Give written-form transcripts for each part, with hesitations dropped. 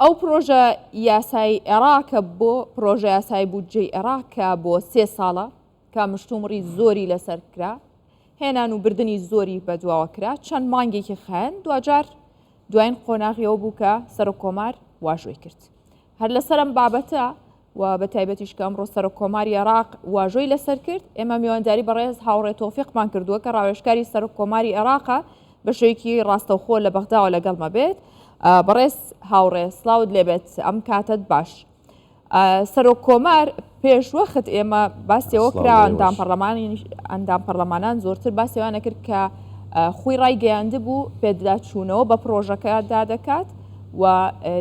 ئەو پرۆژە یاسای عێراقە بۆ پرۆژە یاسای بودجەی عێراقە بۆ 3 ساڵە کە مشتومڕی زۆری لەسەر کرا، هێنان و بردننی زۆری بە دواوە کرا، چەند مانگێکی خەن دوجار دوایین قۆناغیەوە بوو کە سەرۆک کۆمار واژۆی کرد. هەر لەسەر ئەم بابەتە و بە تایبەتیش کە ئەمڕۆ سەرۆک کۆماری عێراق واژۆی لەسەر کرد، ئێمە میوانداری بەڕێز هاوڕێ تۆفیقمان کردووە کە ڕاوێژکاری سەرۆک کۆماری عێراقە بە شێوەیەکی ڕاستەوخۆ لە بەغداوە لەگەڵمە بێت. بەڕێز هاوڕێ سڵاوت لێبێت، ئەم کاتت باش. سەرۆک کۆمار پێشوەخت ئێمە باسیەوە کرا ئەندام پەرلەمانان زۆرتر باسیێوانە کرد کە خۆی ڕایگەیاندە بوو پێداچوونەوە بە پرۆژەکەدا دەکات و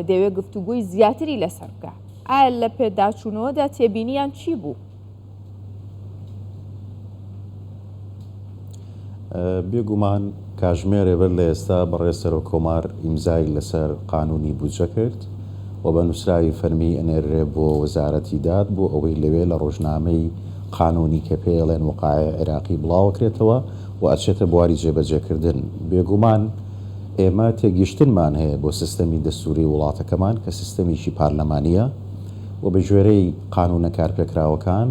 دەوێت گفتوگوی زیاتری لەسەر بکە. ئایا لە پێداچوونەوەدا تێبینیان چی بوو؟ بێگومان کاژمێرێ بەر لە ئێستا بەڕێز سەرۆک کۆمار ئیمزای لەسەر قانونی بودجە کرد و بە نووسراوی فەرمی ئەنێرێ بۆ وەزارەتی داد بۆ ئەوەی لەوێ لە ڕۆژنامەی قانونی کە پێڵێن وقایع عێراقی بڵاوکرێتەوە و ئەچێتە بواری جێبەجێکردن. بێگومان ئێمە تێگەیشتنمان هەیە بۆ سیستەمی دەستوری وڵاتەکەمان کە سیستەمیشی پارلەمانیە و بە ژێرەی قانونە کارپێکراوەکان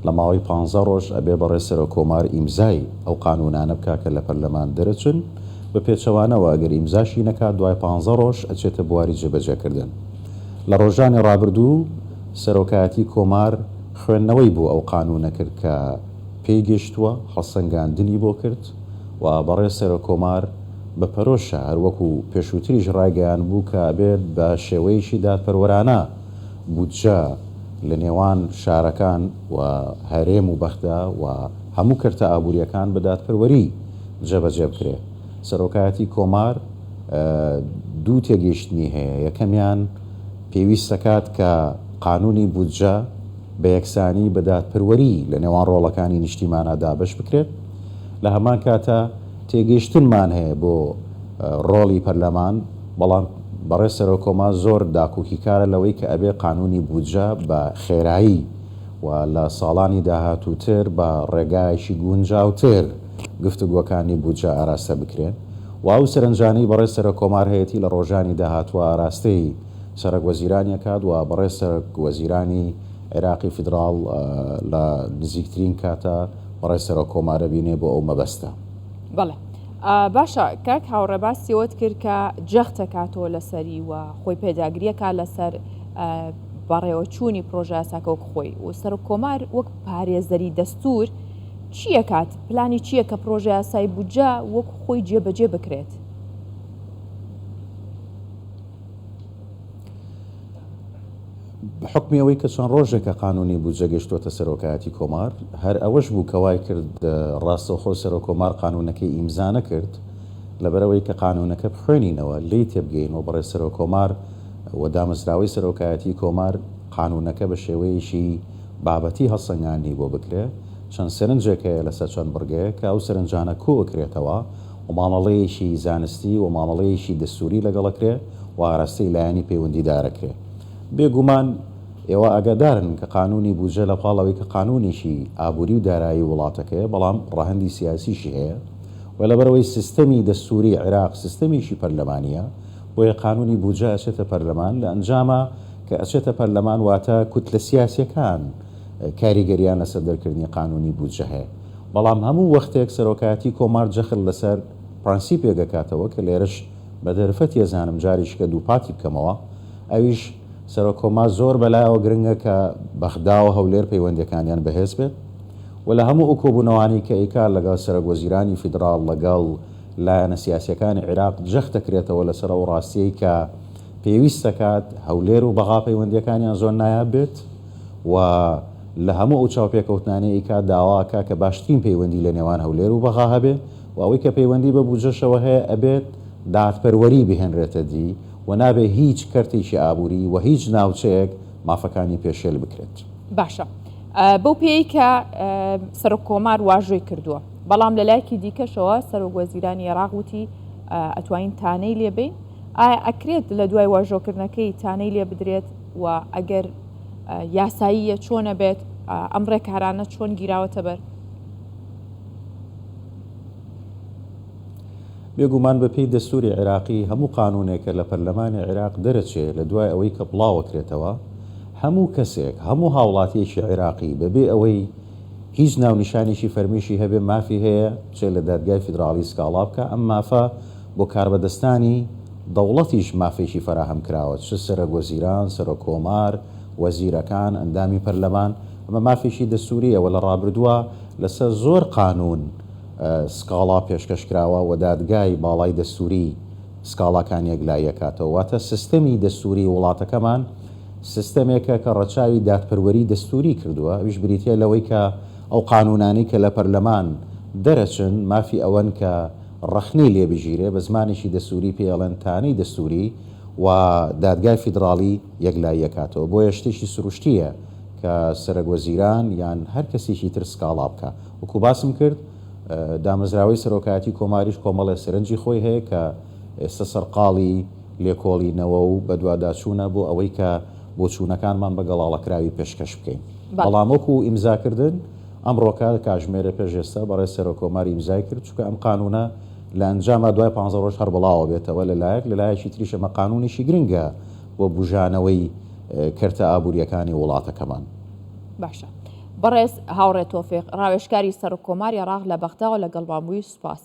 لە ماوەی 15 ڕۆژ ئەبێ بەڕێز سەرۆک کۆمار ئیمزای ئەو قانونانە بکا کە لە پەرلەمان دەرەچن بە پێچەوانەوە ئەگەر ئیمزاشی نەکات دوای 15 ڕۆژ ئەچێتە بواری جێبەجێکردن. لە ڕۆژانی ڕابردوو سەرۆکایەتی کۆمار خوێندنەوەی بوو ئەو قانونە کرد کە پێی گەشتووە، هەڵسەنگاندنی بۆ کرد و بەڕێز سەرۆک کۆمار بە پەرۆشە هەروەکو پێشووتریش ڕایگەیان بوو کە ئەبێت بە شێوەیەشی دادپەروەرانە بودجە لە نێوان شارەکان و هەرێم و بەغدا و هەموو کەرتە ئابوووریەکان بە دادپەروەری جێبەجێ بکرێ. سەرۆکایەتی کۆمار دوو تێگەیشتنی هەیە. یەکەمیان پێویستە کات کە قانونی بودجە بە یەکسانی بە دادپەروەری لە نێوان ڕۆڵەکانی نیشتیمانە دابش بکرێت. لە هەمان کاتە تێگەیشتنمان هەیە بۆ ڕۆڵی پەرلەمان، بەڵام بەڕێز سەرۆک کۆمار زۆر داکوکی کارە لەوەی کە ئەبێ قانونی بودجە بە خێرایی و لە ساڵانی داهاتووتر بە ڕێگایشی گونجاوتر گفتوگۆکانی بودجە ئاراستە بکرێن و ئەو سەرنجانەی بەڕێز سەرۆک کۆمار هەیەی لە ڕۆژانی داهاتووە ئاراستەی سەرۆک وەزیرانی کات و بەڕێز سەرۆک وەزیرانی عێراقی فیدراڵ لە نزیکترین کاتە بەڕێز سەرۆک کۆمارە بینێ بۆ ئەو مەبەستە. بەڵێ باشە، کاک هاوڕێ باسیەوەت کرد کە جەختە کاتۆ لەسەری و خۆی پێداگریەکە لەسەر بەڕێوەچوونی پرۆژە یاساکە وەک خۆی و سەرۆک کۆمار وەک پارێزەری دەستور چییە کات؟ پلانی چییە کە پرۆژە یاسای بودجە وەک خۆی جێبەجێ بکرێت؟ بحکمی ئەوەی کە چەند ڕۆژێکە قانونی بودجە گەشتوتە سەرۆکایەتی کۆمار، هەر ئەوەش بوو کەوای کرد ڕاستەوخۆ سەرۆک کۆمار قانونەکەی ئیمزا نەکرد لەبەرەوەی کە قانونەکە بخوێنینەوە لی تێبگەینەوە بەڕێز سەرۆک کۆمار و دامەزراوەی سەرۆکایەتی کۆمار قانونەکە بە شێوەیەشی بابەتی هەڵسەنگاندنی بۆ بکرێ. چەند سەرنجێکەیە لەسەر چەند بڕگەیە کە ئەو سەرنجانە کۆکرێتەوە و مامەڵەیەکی زانستی و مامەڵەیەکی دەستوری لەگەڵەکرێ و ئاراستەی لایەنی پەیوەندیدارەکرێ. بێگومان ئێوە ئاگادارن کە قانونی بودجە لە پاڵەوەی کە قانونیشی ئابووری و دارایی وڵاتەکەیە، بەڵام ڕاهەندی سیاسیشی هەیە و لەبەرەوەی سیستەمی دەستوری عێراق سیستەمیشی پەرلەمانیە، بۆیە قانونی بودجە ئەچێتە پەرلەمان. لە ئەنجامە کە ئەچێتە پەرلەمان واتە کوتلە سیاسیەکان کاریگەریان لەسەر دەرکردنی قانونی بودجە هەیە. بەڵام هەموو وەختێک سەرۆکایەتی کۆمار جەخت لەسەر پرەنسیپێک دەکاتەوە کە لێرەش بە دەرفەت ێزانم جاریش کە دووپاتی بکەمەوە، ئەویش سەرۆک کۆمار زۆر بەلایەوە گرنگە کە بەغدا و هەولێر پەیوەندیەکانیان بەهێز بێت و لە هەموو ئۆکۆبوونەوانی کە ئیکار لەگەڵ سەرۆک وەزیرانی فیدراڵ لەگەڵ لایەنە سیاسیەکانی عێراق جەخت دەکرێتەوە لەسەر ئەو ڕاستیەی کە پێویستە کات هەولێر و بەغا پەیوەندیەکانیان زۆر نایاب بێت و لە هەموو ئەو چاوپێکەوتنانەی ئیکات داواکە کە باشترین پەیوەندی لە نێوان هەولێر و بەغا هەبێ و ئەوەی کە پەیوەندی بە بودجەشەوە هەیە ئەبێت دادپەروەری بهێنرێتە دی و نابێ هیچ کەرتێکی ئابووری و هیچ ناوچەیەک مافەکانی پێشێل بکرێت. باشە، بەو پێی کە سەرۆک کۆمار واژۆی کردووە، بەڵام لە لایەکی دیکەشەوە سەرۆک وەزیرانی عێراق وتی ئەتوانین تانەی لێبین. ئایا ئەکرێت لە دوای واژۆکردنەکەی تانەی لێ بدرێت و ئەگەر یاساییە چۆنە بێت، ئەم ڕێکارانە چۆن گیراوەتە بەر؟ بێگومان بەپێی دەستوری عێراقی هەموو قانونێکە لە پەرلەمانی عێراق دەرەچێت لە دوای ئەوەی کە بڵاوەکرێتەوە هەموو کەسێک هەموو هاوڵاتیەکی عێراقی بەبێ ئەوەی هیچ ناونیشانێکی فەرمیشی هەبێ مافی هەیە چێ لە دادگای فیدراڵی سکاڵا بکە ئەم مافە بۆ کاربەدەستانی دەوڵەتیش مافێکی فراهەم کراوە چ سەرۆکوەزیران سەرۆکۆمار وەزیرەکان ئەندامی پەرلەمان ئەمە مافێکی دەستوریەوە لە ڕابردووە لەسەر زۆر قانون سکاڵا پێشکەشکراوە و دادگای باڵای دەستوری سکاڵاکان یەکلایەکاتەوە واتە سیستەمی دەستوری وڵاتەکەمان سیستەمێکە کە ڕەچاوی دادپەروەری دەستوری کردووە ئەویش بریتە لەوەی کە ئەو قانونانی کە لە پەرلەمان دەرەچن مافی ئەوەن کە ڕەخنەی لێبژیرێ بە زمانێکی دەستوری پێڵەن تانەی دەستوری و دادگای فیدراڵی یەکلایەکاتەوە بۆ شتێکی سروشتیە کە سەرۆکوەزیران یان هەر کەسێکی تر سکاڵا بکە وەکو باسم کرد دامەزراوەی سەرۆکایەتی کۆماریش کۆمەڵێ سەرنجی خۆی هەیە کە ئێستا سەرقاڵی لێکۆڵینەوە و بەدواداچوونە بۆ ئەوەی کە بۆ چوونەکانمان بە گەڵاڵەکراوی پێشکەش بکەین بەڵام وەکو ئیمزاکردن ئەمڕۆکە کاژمێرە پێشێستا بەڕێز سەرۆکۆماری ئیمزای کرد چونکە ئەم قانونە لە ئەنجامە دوای 15 ڕۆژ هەر بڵاوە بێتەوە لەلایەکی تریش ئەمە قانونیشی گرنگە بۆ بژانەوەی کەرتە ئابوووریەکانی وڵاتەکەمان. باشە بەڕێز هاوڕێ تۆفیق ڕاوێژکاری سەرۆکۆماری عێراق لە بەغدا و لەگەڵ بامبووی سوپاس.